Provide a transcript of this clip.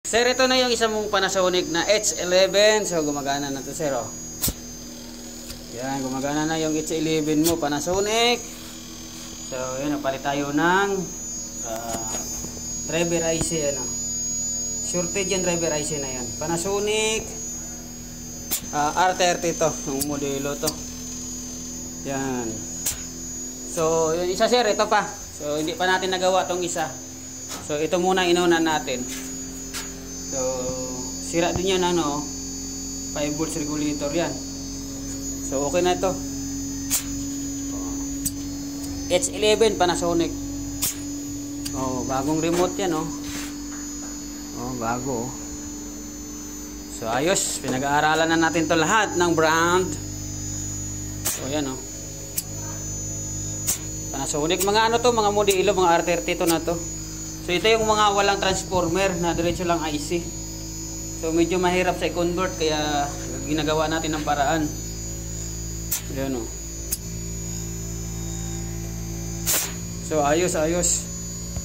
Sir, ito na yung isang mong Panasonic na H11. So, gumagana na to, sir. Oh. Yan, gumagana na yung H11 mo, Panasonic. So, yun, napalit tayo ng driver IC, ano. Shortage yan, driver IC na yan. Panasonic R30 to, yung modelo to. Yan. So, yung isa, sir, ito pa. So, hindi pa natin nagawa tong isa. So, ito muna inunan natin. So, sira din yan, ano, 5 volts regulator yan. So, okay na ito. H11 Panasonic. Oh, bagong remote yan, oh. Oh, bago. So, ayos. Pinag-aaralan na natin to lahat ng brand. So, yan, oh. Panasonic. Mga ano to, mga modelo, mga R30 to na to. So, ito yung mga walang transformer na diretso lang IC. So, medyo mahirap sa i-convert kaya ginagawa natin ng paraan. Yan, oh. So, ayos.